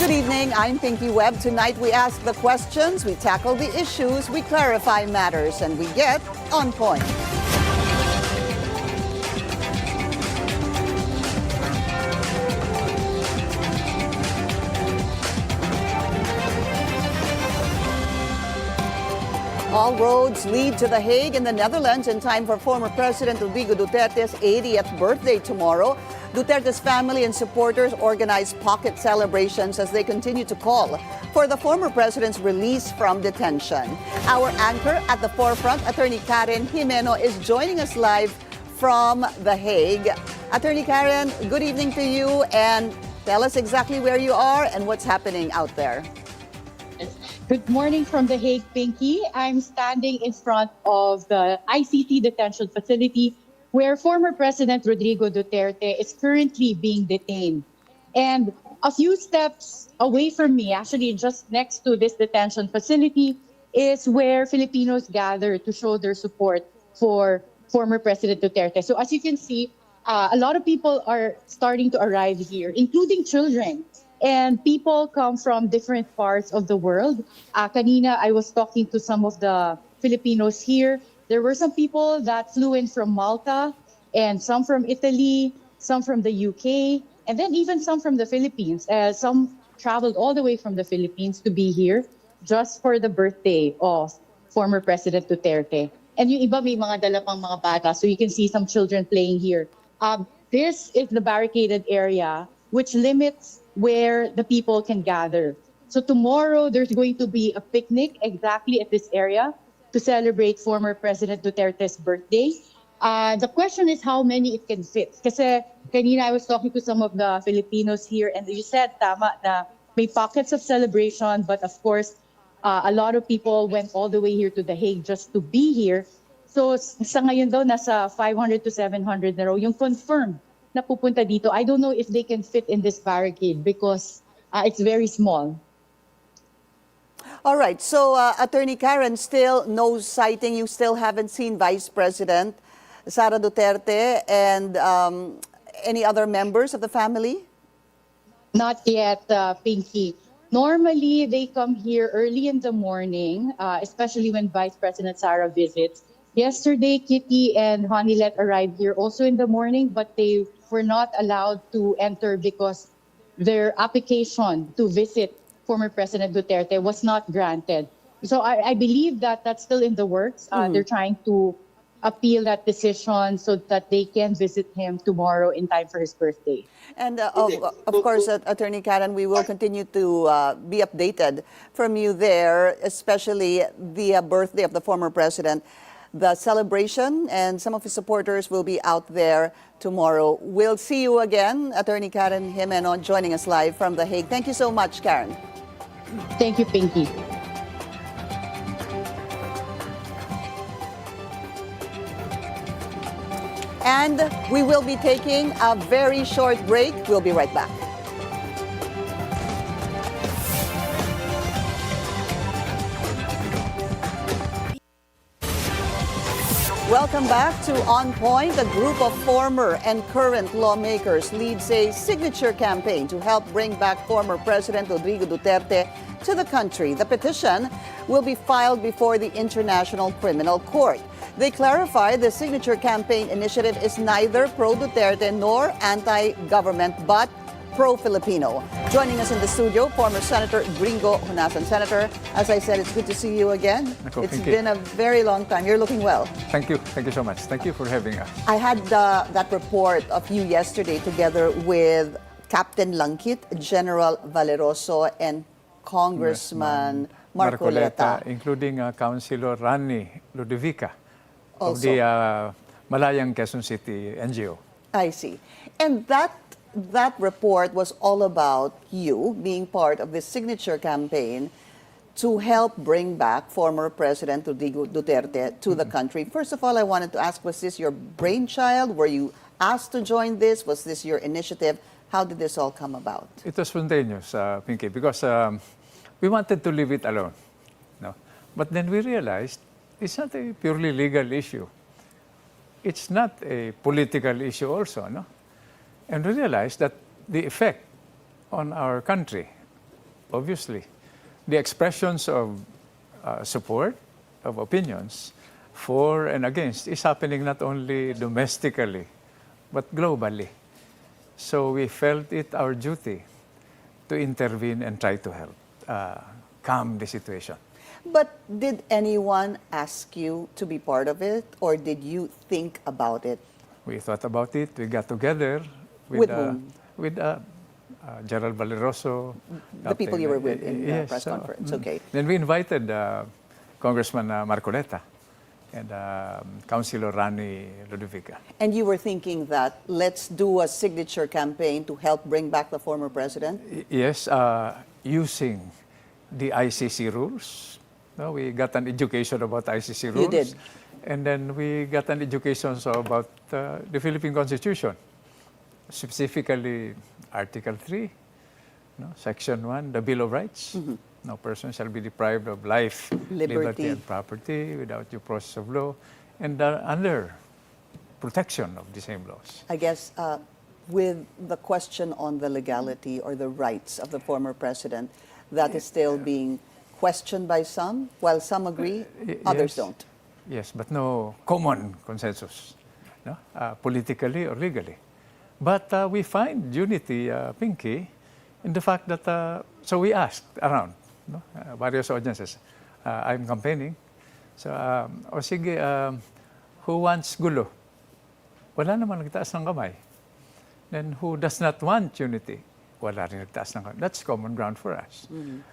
Good evening, I'm Pinky Webb. Tonight we ask the questions, we tackle the issues, we clarify matters, and we get on point. All roads lead to The Hague in the Netherlands in time for former President Rodrigo Duterte's 80th birthday tomorrow. Duterte's family and supporters organize pocket celebrations as they continue to call for the former president's release from detention. Our anchor at the forefront, Attorney Karen Jimeno, is joining us live from The Hague. Attorney Karen, good evening to you, and tell us exactly where you are and what's happening out there. Good morning from The Hague, Pinky. I'm standing in front of the ICT detention facility where former President Rodrigo Duterte is currently being detained. And a few steps away from me, actually just next to this detention facility, is where Filipinos gather to show their support for former President Duterte. So as you can see, a lot of people are starting to arrive here, including children. And people come from different parts of the world. Kanina, I was talking to some of the Filipinos here. There were some people that flew in from Malta, and some from Italy, some from the UK, and then even some from the Philippines. Some traveled all the way from the Philippines to be here just for the birthday of former President Duterte. And yung iba may mga dala pang mga bata, so you can see some children playing here. This is the barricaded area, which limits where the people can gather. So tomorrow, there's going to be a picnic exactly at this area to celebrate former President Duterte's birthday. The question is how many it can fit. Kasi kanina I was talking to some of the Filipinos here, and you said, tama, na may pockets of celebration, but of course, a lot of people went all the way here to The Hague just to be here. So sa ngayon daw, nasa 500 to 700 na raw yung confirmed na pupunta dito. I don't know if they can fit in this barricade because it's very small. All right. So, Attorney Karen, still no sighting. You still haven't seen Vice President Sara Duterte and any other members of the family? Not yet, Pinky. Normally, they come here early in the morning, especially when Vice President Sara visits. Yesterday, Kitty and Honilet arrived here also in the morning, but they were not allowed to enter because their application to visit former President Duterte was not granted. So I believe that that's still in the works. They're trying to appeal that decision so that they can visit him tomorrow in time for his birthday. And of course, Attorney Karen, we will continue to be updated from you there, especially the birthday of the former president. The celebration and some of his supporters will be out there tomorrow. We'll see you again, Attorney Karen Jimeno, joining us live from The Hague. Thank you so much, Karen. Thank you, Pinky. And we will be taking a very short break. We'll be right back. Welcome back to On Point. A group of former and current lawmakers leads a signature campaign to help bring back former President Rodrigo Duterte to the country. The petition will be filed before the International Criminal Court. They clarify the signature campaign initiative is neither pro-Duterte nor anti-government, but pro-Filipino. Joining us in the studio, former Senator Gringo Honasan. Senator, as I said, it's good to see you again. It's been a very long time. You're looking well. Thank you. Thank you so much. Thank you for having us. I had that report of you yesterday together with Captain Langkit, General Valeroso, and Congressman Marcoleta. Including Councilor Rani Ludovica of Also. the Malayang Quezon City NGO. I see. And that report was all about you being part of this signature campaign to help bring back former President Rodrigo Duterte to the country. First of all, I wanted to ask, was this your brainchild? Were you asked to join this? Was this your initiative? How did this all come about? It was spontaneous, Pinky, because we wanted to leave it alone. No? But then we realized it's not a purely legal issue. It's not a political issue also, no? And we realized that the effect on our country obviously, the expressions of support, of opinions, for and against, is happening not only domestically, but globally. So we felt it our duty to intervene and try to help calm the situation. But did anyone ask you to be part of it, or did you think about it? We thought about it. We got together With whom? with Gerald Valeroso. The people you were with in the Yes, press conference. Okay. Then we invited Congressman Marcoleta and Councilor Rani Ludovica. And you were thinking that let's do a signature campaign to help bring back the former president? Yes, using the ICC rules. No, we got an education about ICC rules. You did. And then we got an education also about the Philippine Constitution, specifically Article 3, no, Section 1, the Bill of Rights. No person shall be deprived of life, liberty, and property without due process of law, and under protection of the same laws. I guess with the question on the legality or the rights of the former president, that is still being questioned by some, while some agree, others Yes. don't. Yes, but no common consensus, no? Politically or legally. But we find unity, Pinky, in the fact that, so we asked around, no? Various audiences. I'm campaigning. So, o sige, who wants gulo? Wala naman nagtaas ng kamay. Then who does not want unity? Wala rin nagtaas ng kamay. That's common ground for us.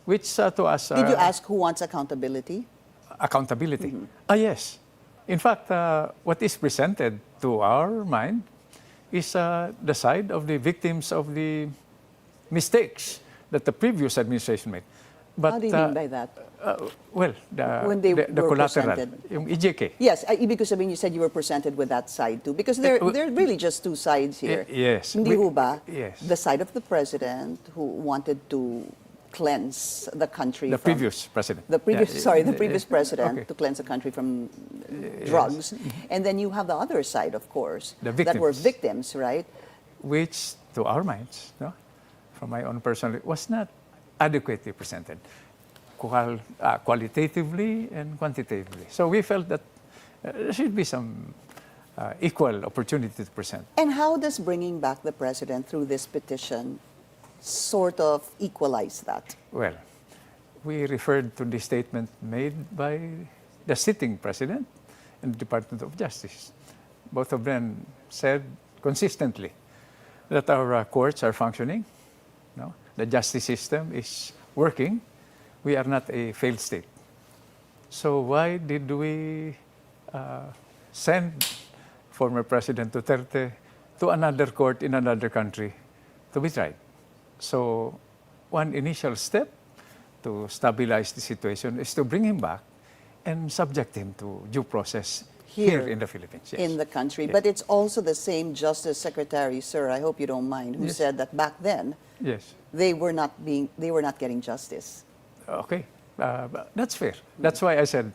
Which to us... Did you ask who wants accountability? Accountability. Yes. In fact, what is presented to our mind is the side of the victims of the mistakes that the previous administration made. But, How do you mean by that? Well, When they the were collateral, presented. yung EJK. Yes, ibig ko sabihin, you said you were presented with that side too. Because there are really just two sides here. Yes. Hindi ho ba? Yes. The side of the president who wanted to cleanse the country The from... previous president. The previous, Yeah, sorry, the previous president okay. to cleanse the country from drugs. And then you have the other side, of course, The that were victims. victims, right? Which, to our minds, no, from my own personal, was not adequately presented, qualitatively and quantitatively. So we felt that there should be some equal opportunity to present. And how does bringing back the president through this petition sort of equalize that? Well, we referred to the statement made by the sitting president and the Department of Justice. Both of them said consistently that our courts are functioning, no? The justice system is working. We are not a failed state. So why did we send former President Duterte to another court in another country to be tried? So one initial step to stabilize the situation is to bring him back and subject him to due process here in the Philippines. Yes. In the country. Yes. But it's also the same Justice Secretary, sir, I hope you don't mind, who Yes. said that back then Yes. they were not getting justice. Okay. That's fair. That's why I said,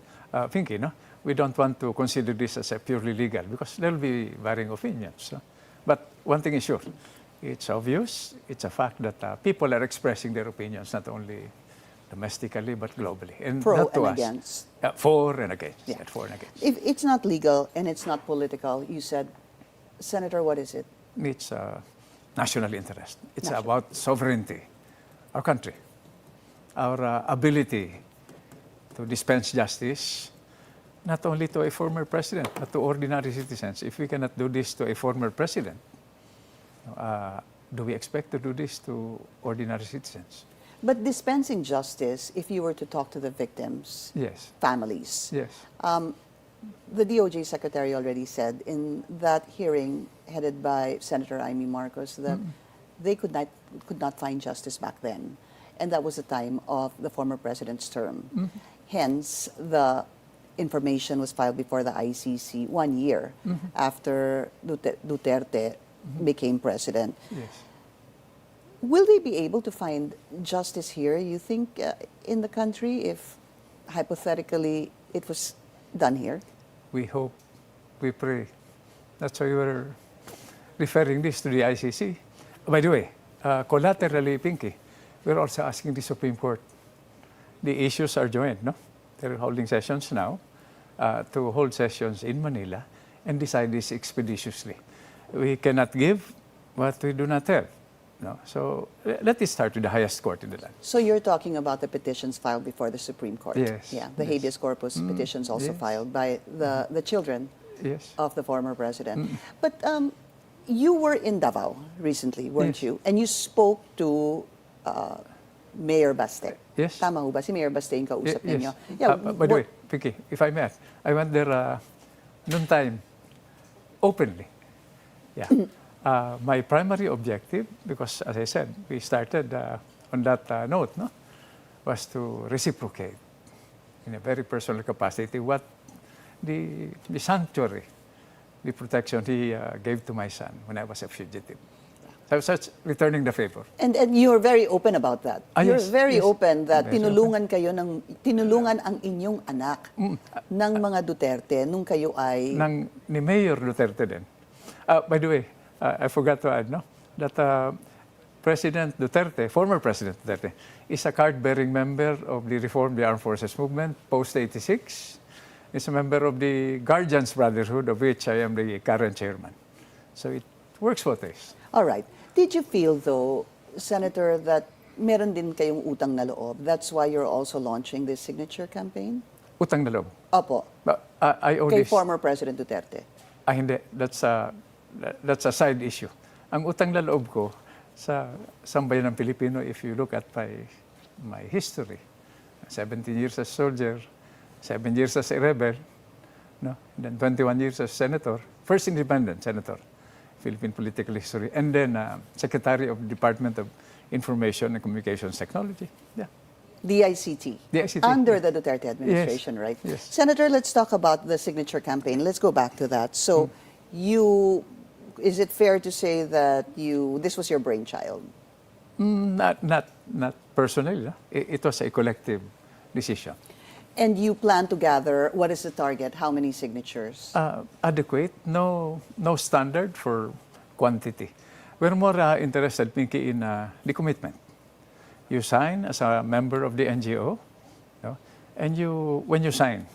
Pinky, no? We don't want to consider this as a purely legal because there will be varying opinions. No? But one thing is sure, it's obvious, it's a fact that people are expressing their opinions not only domestically but globally. And Pro not to and us. against. For and against. Yeah. Yeah, for and against. If it's not legal and it's not political, you said, Senator, what is it? It's national interest. It's National. about sovereignty, our country, our ability to dispense justice, not only to a former president, but to ordinary citizens. If we cannot do this to a former president, do we expect to do this to ordinary citizens? But dispensing justice, if you were to talk to the victims' Yes. families, Yes. the DOJ Secretary already said in that hearing headed by Senator Amy Marcos that they could not find justice back then. And that was the time of the former president's term. Hence, the information was filed before the ICC 1 year after Duterte became president. Yes. Will they be able to find justice here, you think, in the country if hypothetically it was done here? We hope, we pray. That's why we were referring this to the ICC. By the way, collaterally, Pinky, we're also asking the Supreme Court. The issues are joined, no? They're holding sessions now to hold sessions in Manila and decide this expeditiously. We cannot give what we do not have. No? So let it start with the highest court in the land. So you're talking about the petitions filed before the Supreme Court? Yes. Yeah, the Yes. habeas corpus petitions also yes. filed by the children Yes. of the former president. But you were in Davao recently, weren't Yes. you? And you spoke to Mayor Baste. Yes. Tama ho ba? Si Mayor Baste yung kausap Yes. ninyo? Yeah, By the way, Vicky, if I may add, I went there noon time openly. Yeah. My primary objective, because as I said, we started on that note, no, was to reciprocate in a very personal capacity what the sanctuary, the protection he gave to my son when I was a fugitive. So I was just returning the favor. And you were very open about that. You're Yes, very yes. open that Very tinulungan ang inyong anak ng mga Duterte nung kayo ay Ni Mayor Duterte din. By the way, I forgot to add, no, that President Duterte, former President Duterte, is a card-bearing member of the Reform the Armed Forces Movement, post-86. Is a member of the Guardians Brotherhood, of which I am the current chairman. So it works both ways. All right. Did you feel, though, Senator, that meron din kayong utang na loob? That's why you're also launching this signature campaign? Utang na loob. Opo. I owe Kay this. former President Duterte. Hindi. That's a side issue. Ang utang na loob ko sa sambayan ng Pilipino, if you look at my history, 17 years as soldier, 7 years as a rebel, no? And then 21 years as senator, first independent senator, Philippine political history, and then Secretary of the Department of Information and Communications Technology. Yeah. DICT. DICT. Under the Duterte administration, Yes. right? Yes. Senator, let's talk about the signature campaign. Let's go back to that. So is it fair to say that this was your brainchild? Not personally. No? It was a collective decision. And you plan to gather, what is the target? How many signatures? Adequate, no standard for quantity. We're more interested, Pinky, in the commitment. You sign as a member of the NGO, no? And when you sign,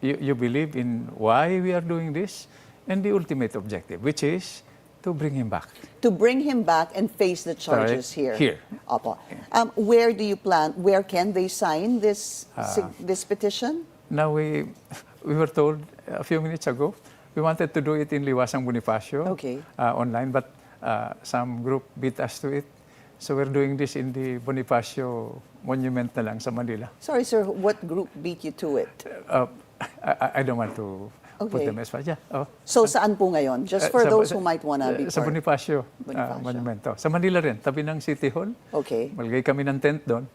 you believe in why we are doing this and the ultimate objective, which is to bring him back. To bring him back and face the charges here. Here. Opo. Where do you plan? Where can they sign this petition? Now we were told a few minutes ago, we wanted to do it in Liwasang Bonifacio, Okay. Online, but some group beat us to it. So we're doing this in the Bonifacio Monument na lang sa Manila. Sorry, sir, what group beat you to it? I don't want to put Okay. them as far. Yeah. Oh. So saan po ngayon? Just for those who might want to be Sa part. Bonifacio, Bonifacio. Monumento. Sa Manila rin, tabi ng City Hall. Okay. Malagay kami ng tent doon.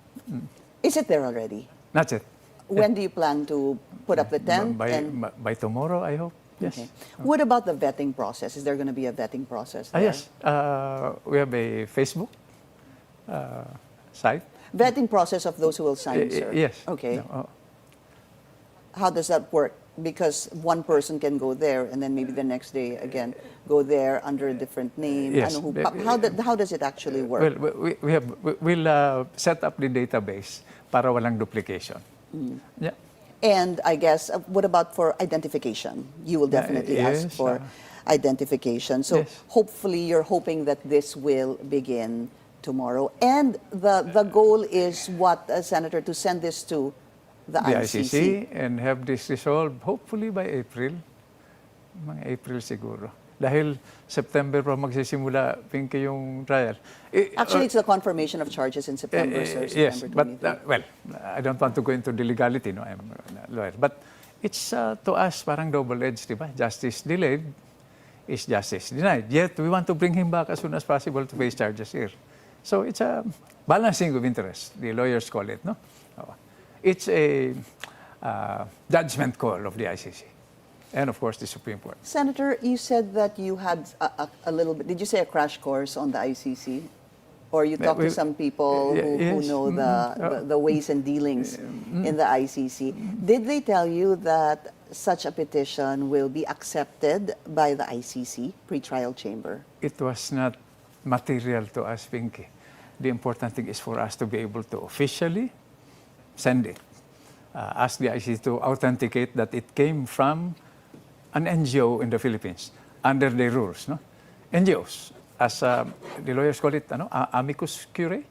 Is it there already? That's it. When do you plan to put up the tent? By tomorrow, I hope. Yes. Okay. What about the vetting process? Is there going to be a vetting process there? Yes. We have a Facebook site. Vetting process of those who will sign, sir? Yes. Okay. No, How does that work? Because one person can go there and then maybe the next day again go there under a different name. Yes. How does it actually work? Well, we'll set up the database para walang duplication. Yeah. And I guess, what about for identification? You will definitely ask yes, for identification. So yes. hopefully you're hoping that this will begin tomorrow. And the goal is what, Senator, to send this to the ICC? and have this resolved hopefully by April. Mga April siguro. Dahil September pa magsisimula, Pinky, yung trial. Actually, it's the confirmation of charges in September, sir. Yes, September but 23. I don't want to go into the legality, no, I'm a lawyer. But it's to us parang double-edged, di ba? Justice delayed is justice denied. Yet we want to bring him back as soon as possible to face charges here. So it's a balancing of interest, the lawyers call it, no? It's a judgment call of the ICC. And of course, the Supreme Court. Senator, you said that you had a little bit, did you say a crash course on the ICC? Or you talked to some people who yes. know the ways and dealings in the ICC. Did they tell you that such a petition will be accepted by the ICC, pretrial chamber? It was not material to us, Pinky. The important thing is for us to be able to officially send it. Ask the ICC to authenticate that it came from an NGO in the Philippines under their rules. No? NGOs, as the lawyers call it, amicus curiae.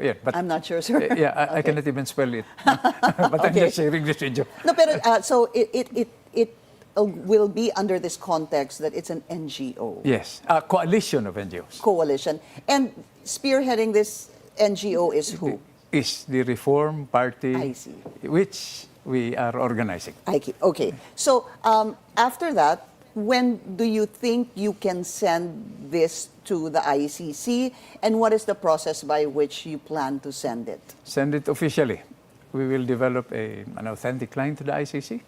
Yeah, but I'm not sure, sir. Yeah, I cannot even spell it. But I'm just sharing this with you. No, pero so it will be under this context that it's an NGO. Yes, a coalition of NGOs. Coalition. And spearheading this NGO is who? Is the Reform Party, I see. which we are organizing. Okay. So after that, when do you think you can send this to the ICC, and what is the process by which you plan to send it? Send it officially. We will develop an authentic line to the ICC,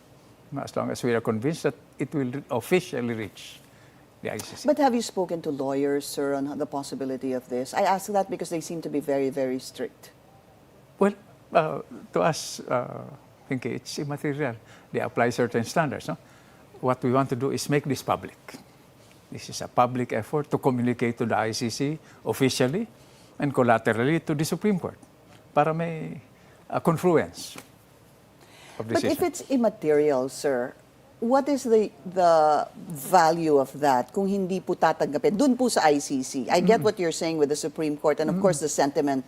as long as we are convinced that it will officially reach the ICC. But have you spoken to lawyers, sir, on the possibility of this? I ask that because they seem to be very, very strict. Well, to us, Pinky, it's immaterial. They apply certain standards. No? What we want to do is make this public. This is a public effort to communicate to the ICC officially and collaterally to the Supreme Court para may confluence of But decision. if it's immaterial, sir, what is the value of that kung hindi po tatanggapin? Dun po sa ICC. I get what you're saying with the Supreme Court and of course the sentiment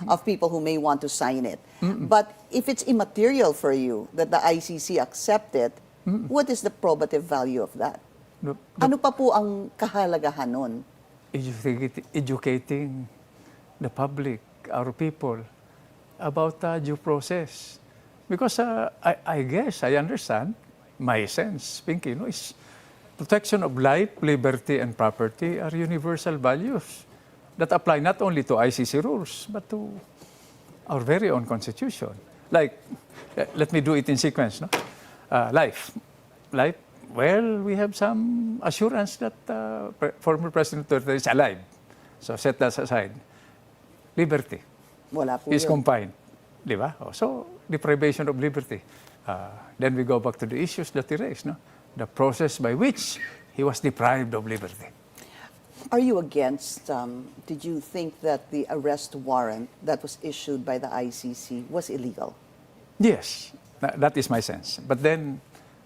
of people who may want to sign it. But if it's immaterial for you that the ICC accept it, what is the probative value of that? No, Ano pa po ang kahalagahan nun? educating the public, our people, about due process. Because I guess, I understand, my sense, Pinky, is protection of life, liberty, and property are universal values that apply not only to ICC rules, but to our very own constitution. Like, let me do it in sequence. No? Life. Well, we have some assurance that former President Duterte is alive. So set that aside. Liberty. Wala po Is yun. confined. Di ba? So, deprivation of liberty. Then we go back to the issues that he raised. No? The process by which he was deprived of liberty. Are you against, did you think that the arrest warrant that was issued by the ICC was illegal? Yes, that is my sense. But then,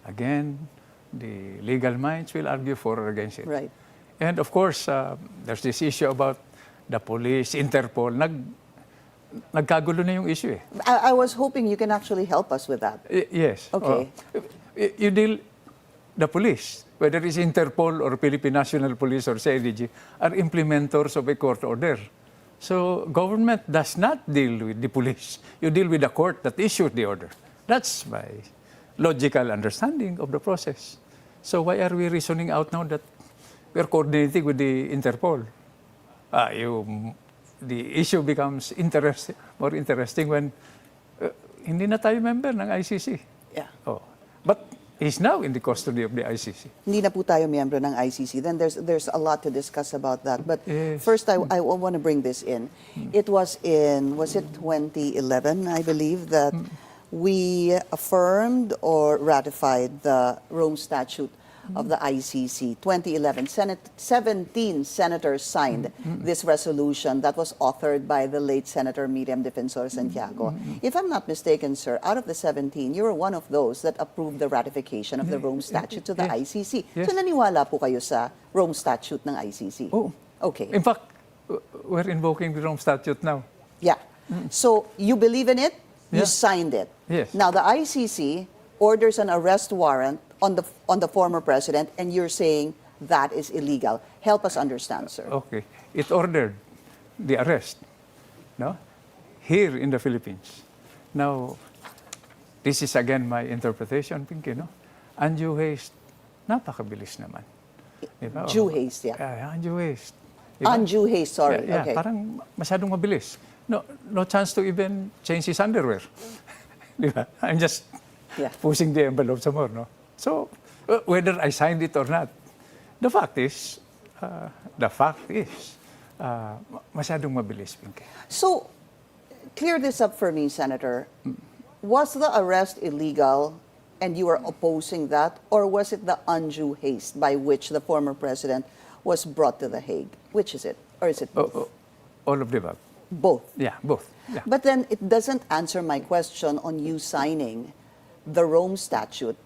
again, the legal minds will argue for or against it. Right. And of course, there's this issue about the police, Interpol. Nagkagulo na yung issue eh. I was hoping you can actually help us with that. Yes. Okay. You deal, the police, whether it's Interpol or Philippine National Police or CIDG, are implementors of a court order. So government does not deal with the police. You deal with the court that issued the order. That's my logical understanding of the process. So why are we reasoning out now that we're coordinating with the Interpol? The issue becomes more interesting when hindi na tayo member ng ICC. Yeah. But he's now in the custody of the ICC. Hindi na po tayo miyembro ng ICC. Then there's a lot to discuss about that. But Yes. first, I want to bring this in. It was was it 2011, I believe, that we affirmed or ratified the Rome Statute of the ICC. 2011, 17 senators signed this resolution that was authored by the late Senator Miriam Defensor Santiago. If I'm not mistaken, sir, out of the 17, you were one of those that approved the ratification of the Rome Statute to the ICC. Yes. So naniwala po kayo sa Rome Statute ng ICC? Oh. Okay. In fact, we're invoking the Rome Statute now. Yeah. So you believe in it, you Yeah. signed it. Yes. Now the ICC orders an arrest warrant on the former president, and you're saying that is illegal. Help us understand, sir. Okay. It ordered the arrest, no? Here in the Philippines. Now, this is again my interpretation, Pinky, no? Undue haste, napakabilis naman. Diba? Due haste, yeah. Undue haste. Diba? Undue haste, sorry. Yeah, Okay. parang masyadong mabilis. No chance to even change his underwear. Diba? I'm just Yeah. pushing the envelope some more, no? So, whether I signed it or not, the fact is, masyadong mabilis, Pinky. So, clear this up for me, Senator. Was the arrest illegal and you were opposing that, or was it the undue haste by which the former president was brought to the Hague? Which is it? Or is it both? All of the above. Both. Yeah, both. Yeah. But then it doesn't answer my question on you signing the Rome Statute,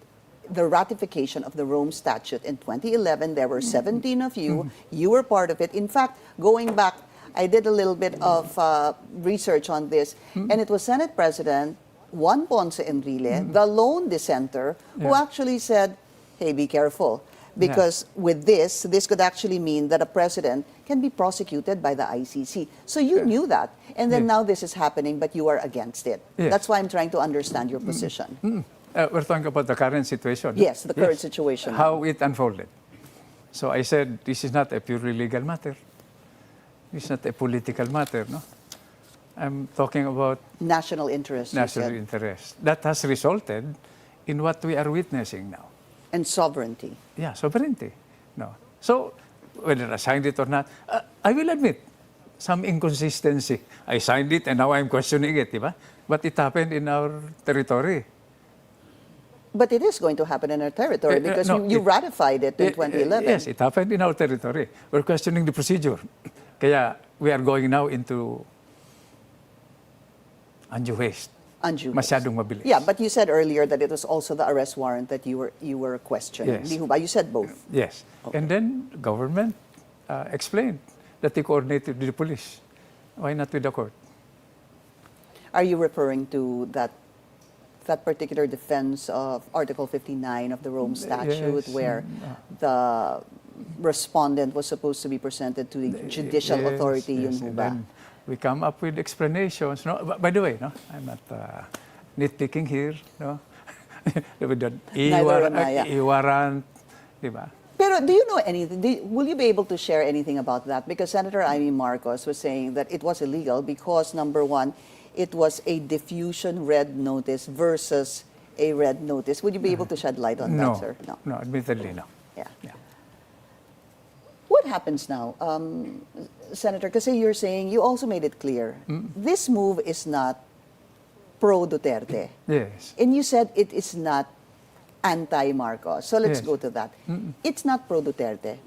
the ratification of the Rome Statute in 2011. There were 17 of you. You were part of it. In fact, going back, I did a little bit of research on this, and it was Senate President Juan Ponce Enrile, the lone dissenter, who actually said, hey, be careful. Because with this could actually mean that a president can be prosecuted by the ICC. So you knew that. And then now this is happening, but you are against it. Yes. That's why I'm trying to understand your position. We're talking about the current situation. Yes, the current situation. How it unfolded. So I said, this is not a purely legal matter. It's not a political matter, no? I'm talking about National interest. you national said. interest. That has resulted in what we are witnessing now. And sovereignty. Yeah, sovereignty. No. So, whether I signed it or not, I will admit some inconsistency. I signed it and now I'm questioning it, diba? But it happened in our territory. But it is going to happen in our territory because no, you ratified it in 2011. Yes, it happened in our territory. We're questioning the procedure. Kaya we are going now into undue haste. Undue. Masyadong mabilis. Yeah, but you said earlier that it was also the arrest warrant that you were questioning. Yes. Di ho ba? You said both. Yes. Okay. And then government explained that they coordinated with the police. Why not with the court? Are you referring to that particular defense of Article 59 of the Rome Statute, Yes. where the respondent was supposed to be presented to the judicial Yes, authority, yun yes. ho And ba? then we come up with explanations. No, by the way, no, I'm not nitpicking here. No, with the Neither am I, yeah. e-warrant, diba? Pero do you know anything? Will you be able to share anything about that? Because Senator Amy Marcos was saying that it was illegal because, number one, it was a diffusion red notice versus a red notice. Would you be able to shed light on No, that, sir? no, admittedly, no. Yeah. Yeah. What happens now, Senator? Kasi you're saying, you also made it clear, this move is not pro-Duterte. Yes. And you said it is not anti-Marcos. So let's Yes. go to that. It's not pro-Duterte,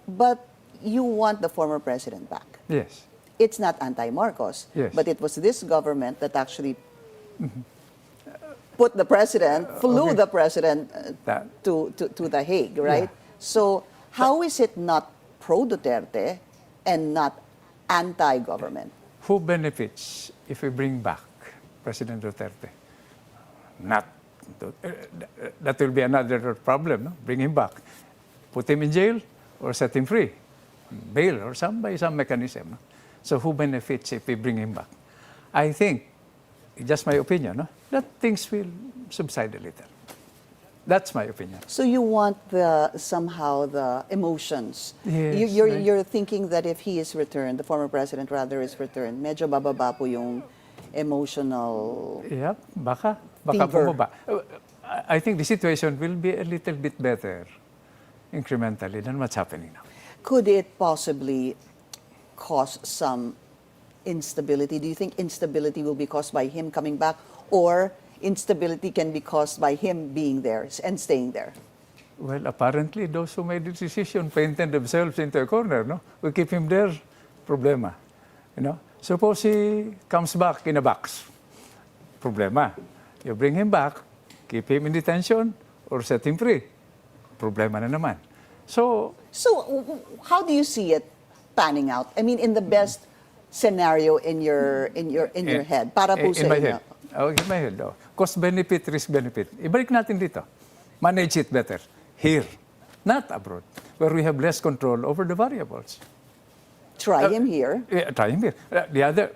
but you want the former president back. Yes. It's not anti-Marcos, Yes. but it was this government that actually put the president, flew Okay. the president That- to the Hague, right? So how is it not pro-Duterte and not anti-government? Who benefits if we bring back President Duterte? Not. That will be another problem, no? Bring him back. Put him in jail or set him free. Bail or by some mechanism. No? So who benefits if we bring him back? I think, just my opinion, no? That things will subside a little. That's my opinion. So you want somehow the emotions. Yes, right. You're thinking that if he is returned, the former president rather is returned, medyo bababa po yung emotional. Yep, baka Fever. bumaba. I think the situation will be a little bit better incrementally than what's happening now. Could it possibly cause some instability? Do you think instability will be caused by him coming back, or instability can be caused by him being there and staying there? Well, apparently, those who made the decision painted themselves into a corner, no? We keep him there, problema. You know? Suppose he comes back in a box, problema. You bring him back, keep him in detention, or set him free, problema na naman. So, How do you see it panning out? I mean, in the best scenario in your head, para po sa in my inyo. head. Oh, in my head, oh. Cost benefit, risk benefit. Ibalik natin dito. Manage it better. Here, not abroad, where we have less control over the variables. Try him here. Yeah, try him here. The other,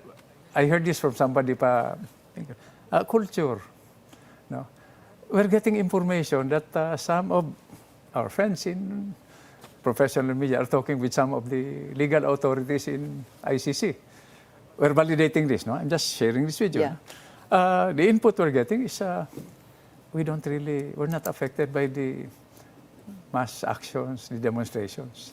I heard this from somebody pa, culture. No? We're getting information that some of our friends in professional media are talking with some of the legal authorities in ICC. We're validating this, no? I'm just sharing this with you. Yeah. The input we're getting is we're not affected by the mass actions, the demonstrations.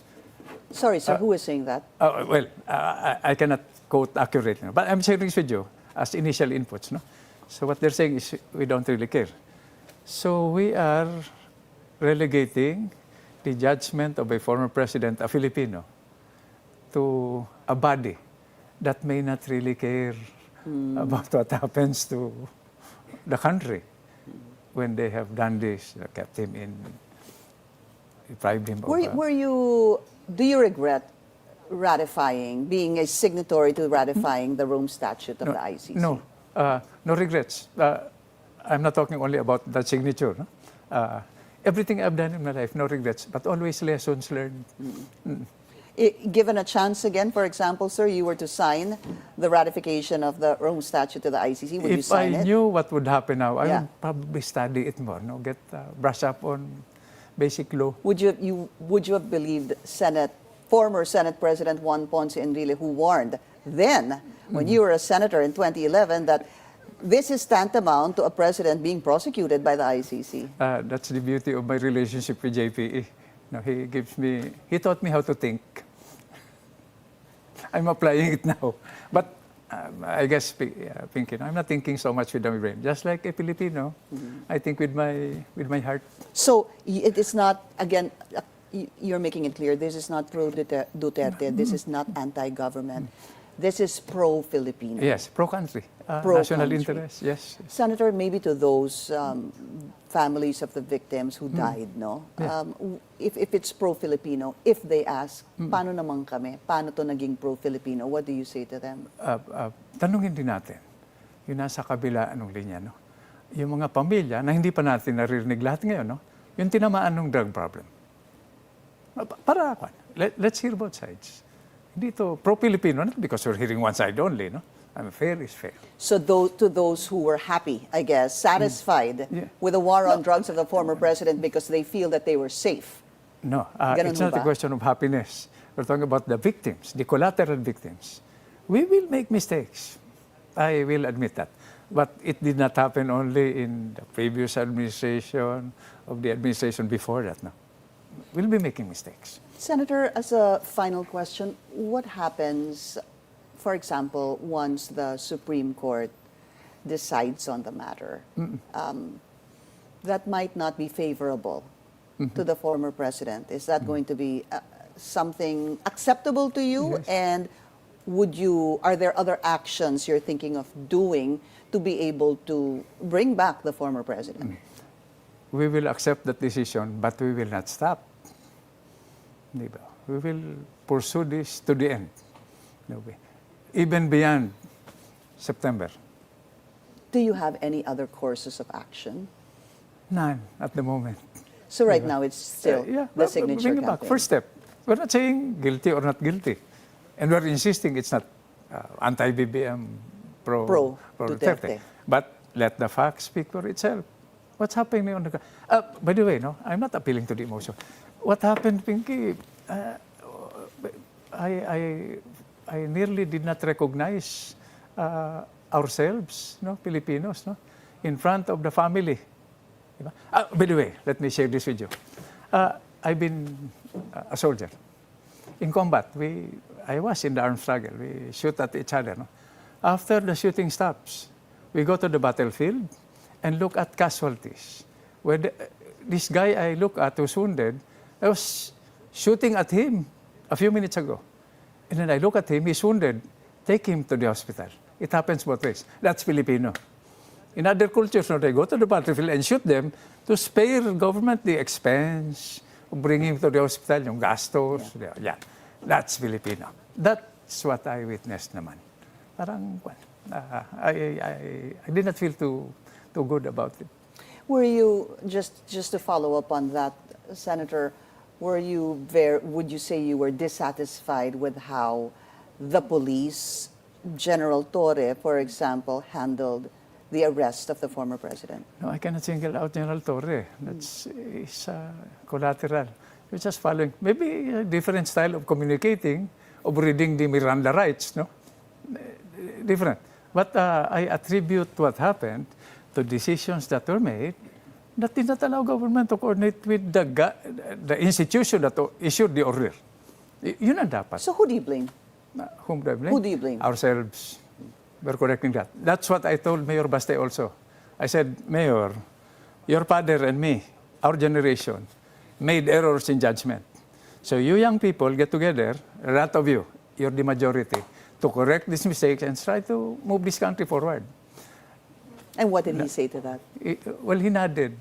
Sorry, sir, who is saying that? I cannot quote accurately, but I'm sharing this with you as initial inputs. No? So what they're saying is we don't really care. So we are relegating the judgment of a former president, a Filipino, to a body that may not really care about what happens to the country when they have done this, kept him in, deprived him of... Do you regret being a signatory to ratifying the Rome Statute of the ICC? No, no regrets. I'm not talking only about that signature. No? Everything I've done in my life, no regrets, but always lessons learned. Given a chance again, for example, sir, you were to sign the ratification of the Rome Statute to the ICC, would you sign it? If I knew what would happen now, I Yeah. would probably study it more, no? Get brush up on basic law. Would you have believed former Senate President Juan Ponce Enrile, who warned then, when you were a senator in 2011, that this is tantamount to a president being prosecuted by the ICC? That's the beauty of my relationship with JPE. No, he taught me how to think. I'm applying it now. But I guess, Pinky, I'm not thinking so much with my brain. Just like a Filipino, I think with my heart. So it is not, again, you're making it clear, this is not pro-Duterte, this is not anti-government. This is pro-Filipino. Yes, pro-country. Pro-country. National interest, yes. Senator, maybe to those families of the victims who died, no? Yeah. If it's pro-Filipino, if they ask, paano naman kami? Paano to naging pro-Filipino? What do you say to them? Tanungin din natin, yung nasa kabila anong linya, no? Yung mga pamilya na hindi pa natin naririnig lahat ngayon, no? Yung tinamaan ng drug problem. Para, let's hear both sides. Hindi to pro-Filipino, not because we're hearing one side only, no? Fair is fair. So to those who were happy, I guess, satisfied with the war on drugs of the former president because they feel that they were safe. No, Ganun it's not a question of happiness. We're talking about the victims, the collateral victims. We will make mistakes. I will admit that. But it did not happen only in the previous administration, of the administration before that, no. We'll be making mistakes. Senator, as a final question, what happens, for example, once the Supreme Court decides on the matter that might not be favorable to the former president? Is that going to be something acceptable to you? Yes. And are there other actions you're thinking of doing to be able to bring back the former president? We will accept that decision, but we will not stop. We will pursue this to the end. Even beyond September. Do you have any other courses of action? None at the moment. So right now it's still the signature bring it back. campaign. First step. We're not saying guilty or not guilty. And we're insisting it's not anti-BBM, pro-Duterte. But let the facts speak for itself. What's happening on the... by the way, no, I'm not appealing to the emotion. What happened, Pinky, I nearly did not recognize ourselves, no, Filipinos, no, in front of the family. By the way, let me share this with you. I've been a soldier. In combat, I was in the armed struggle. We shoot at each other. No? After the shooting stops, we go to the battlefield and look at casualties. Where this guy I look at who's wounded, I was shooting at him a few minutes ago. And then I look at him, he's wounded. Take him to the hospital. It happens both ways. That's Filipino. In other cultures, no, they go to the battlefield and shoot them to spare government the expense of bringing him to the hospital, yung gastos. Yeah. That's Filipino. That's what I witnessed naman. Parang, I did not feel too good about it. Were you, just to follow up on that, Senator, would you say you were dissatisfied with how the police, General Torre, for example, handled the arrest of the former president? No, I cannot single out General Torre. That's collateral. We're just following. Maybe a different style of communicating, of reading the Miranda rights, no? Different. But I attribute what happened to decisions that were made that did not allow government to coordinate with the institution that issued the order. Yun ang dapat. So who do you blame? Whom do I blame? Who do you blame? Ourselves. We're correcting that. That's what I told Mayor Baste also. I said, Mayor, your father and me, our generation, made errors in judgment. So you young people get together, a lot of you, you're the majority, to correct these mistakes and try to move this country forward. And what did he say to that? Well, he nodded.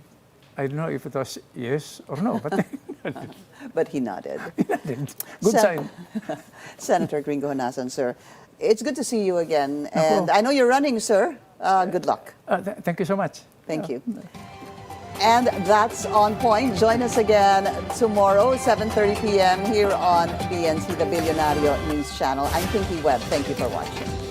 I don't know if it was yes or no, but But he nodded. he nodded. Good Sen- sign. Senator Gringo Honasan, sir. It's good to see you again. And I know you're running, sir. Good luck. Thank you so much. Thank you. And that's On Point. Join us again tomorrow, 7:30 p.m. here on BNC, the Billionario News Channel. I'm Pinky Webb. Thank you for watching.